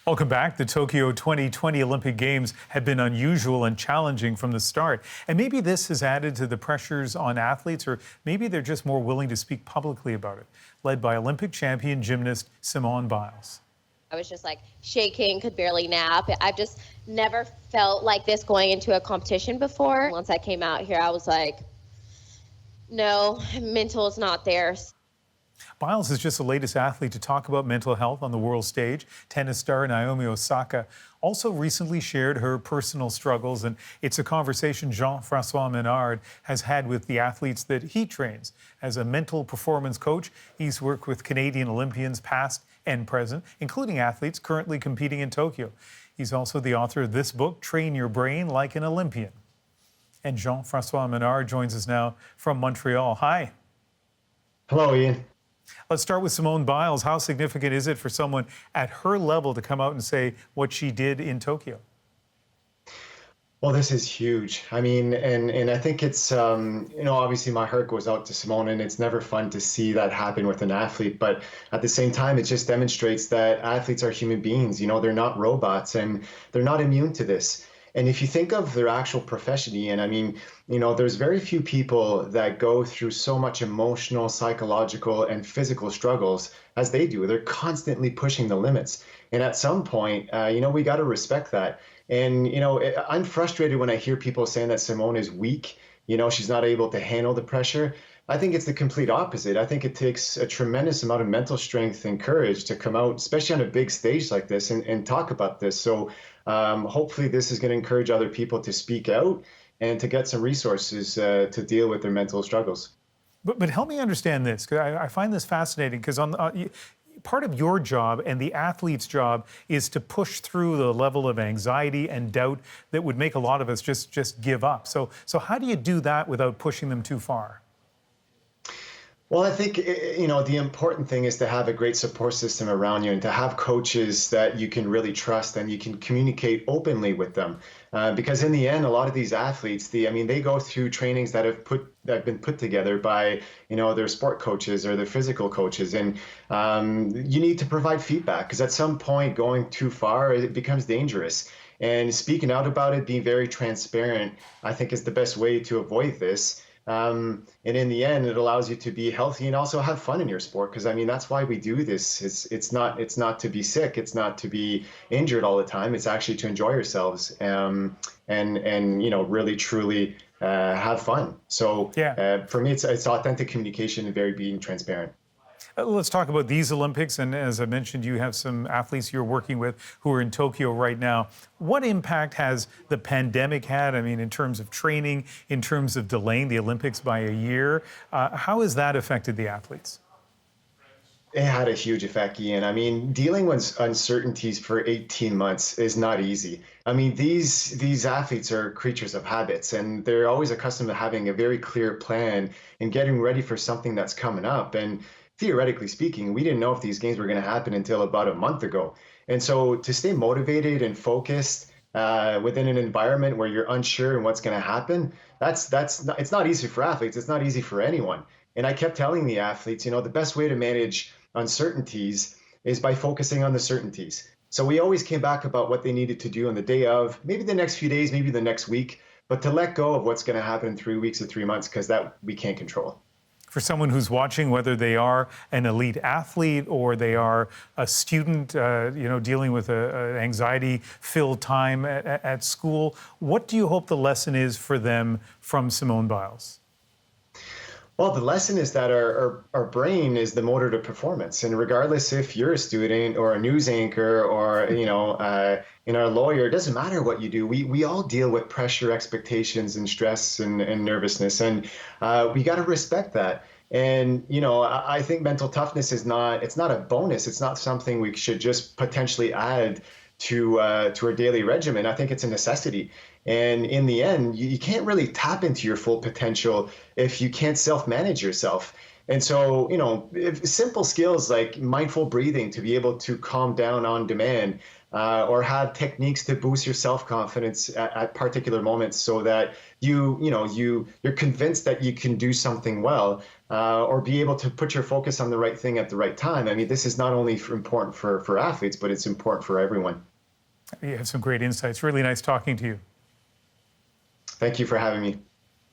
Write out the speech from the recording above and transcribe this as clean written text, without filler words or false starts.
Welcome back. The Tokyo 2020 Olympic Games have been unusual and challenging from the start. And maybe this has added to the pressures on athletes, or maybe they're just more willing to speak publicly about it. Led by Olympic champion gymnast Simone Biles. I was just like shaking, could barely nap. I've just never felt like this going into a competition before. Once I came out here, I was like, no, mental is not there. Biles is just the latest athlete to talk about mental health on the world stage. Tennis star Naomi Osaka also recently shared her personal struggles, and it's a conversation Jean-Francois Menard has had with the athletes that he trains. As a mental performance coach, he's worked with Canadian Olympians past and present, including athletes currently competing in Tokyo. He's also the author of this book, Train Your Brain Like an Olympian. And Jean-Francois Menard joins us now from Montreal. Hi. Hello, Ian. Let's start with Simone Biles. How significant is it for someone at her level to come out and say what she did in Tokyo? Well, this is huge. I mean, and I think it's, obviously my heart goes out to Simone, and it's never fun to see that happen with an athlete. But at the same time, it just demonstrates that athletes are human beings. They're not robots, and they're not immune to this. And if you think of their actual profession, Ian, I mean, there's very few people that go through so much emotional, psychological, and physical struggles as they do. They're constantly pushing the limits. And at some point, we got to respect that. And, I'm frustrated when I hear people saying that Simone is weak, she's not able to handle the pressure. I think it's the complete opposite. I think it takes a tremendous amount of mental strength and courage to come out, especially on a big stage like this, and talk about this. So hopefully this is going to encourage other people to speak out and to get some resources to deal with their mental struggles. But help me understand this, because I find this fascinating, because part of your job and the athlete's job is to push through the level of anxiety and doubt that would make a lot of us just give up. So how do you do that without pushing them too far? Well, I think, the important thing is to have a great support system around you and to have coaches that you can really trust and you can communicate openly with them. Because in the end, a lot of these athletes, they go through trainings that have been put together by, their sport coaches or their physical coaches. And you need to provide feedback, because at some point going too far, it becomes dangerous. And speaking out about it, being very transparent, I think is the best way to avoid this. And in the end, it allows you to be healthy and also have fun in your sport, because that's why we do this. It's not to be sick, it's not to be injured all the time. It's actually to enjoy yourselves and really truly have fun. So for me, it's authentic communication and very being transparent. Let's talk about these Olympics. And as I mentioned, you have some athletes you're working with who are in Tokyo right now. What impact has the pandemic had? In terms of training, in terms of delaying the Olympics by a year, how has that affected the athletes? It had a huge effect, Ian. Dealing with uncertainties for 18 months is not easy. These athletes are creatures of habits, and they're always accustomed to having a very clear plan and getting ready for something that's coming up. And theoretically speaking, we didn't know if these games were going to happen until about a month ago. And so to stay motivated and focused within an environment where you're unsure in what's going to happen, it's not easy for athletes. It's not easy for anyone. And I kept telling the athletes, the best way to manage uncertainties is by focusing on the certainties. So we always came back about what they needed to do on the day of, maybe the next few days, maybe the next week, but to let go of what's going to happen in 3 weeks or 3 months, because that we can't control. For someone who's watching, whether they are an elite athlete or they are a student, dealing with an anxiety-filled time at school, what do you hope the lesson is for them from Simone Biles? Well, the lesson is that our brain is the motor to performance. And regardless if you're a student or a news anchor or, a lawyer, it doesn't matter what you do. We all deal with pressure, expectations, and stress and nervousness. And we got to respect that. And, I think mental toughness it's not a bonus. It's not something we should just potentially add to our daily regimen. I think it's a necessity. And in the end, you can't really tap into your full potential if you can't self-manage yourself. And so, if simple skills like mindful breathing to be able to calm down on demand, or have techniques to boost your self-confidence at particular moments, so that you're convinced that you can do something well, or be able to put your focus on the right thing at the right time. I mean, this is not only important for athletes, but it's important for everyone. You have some great insights. Really nice talking to you. Thank you for having me.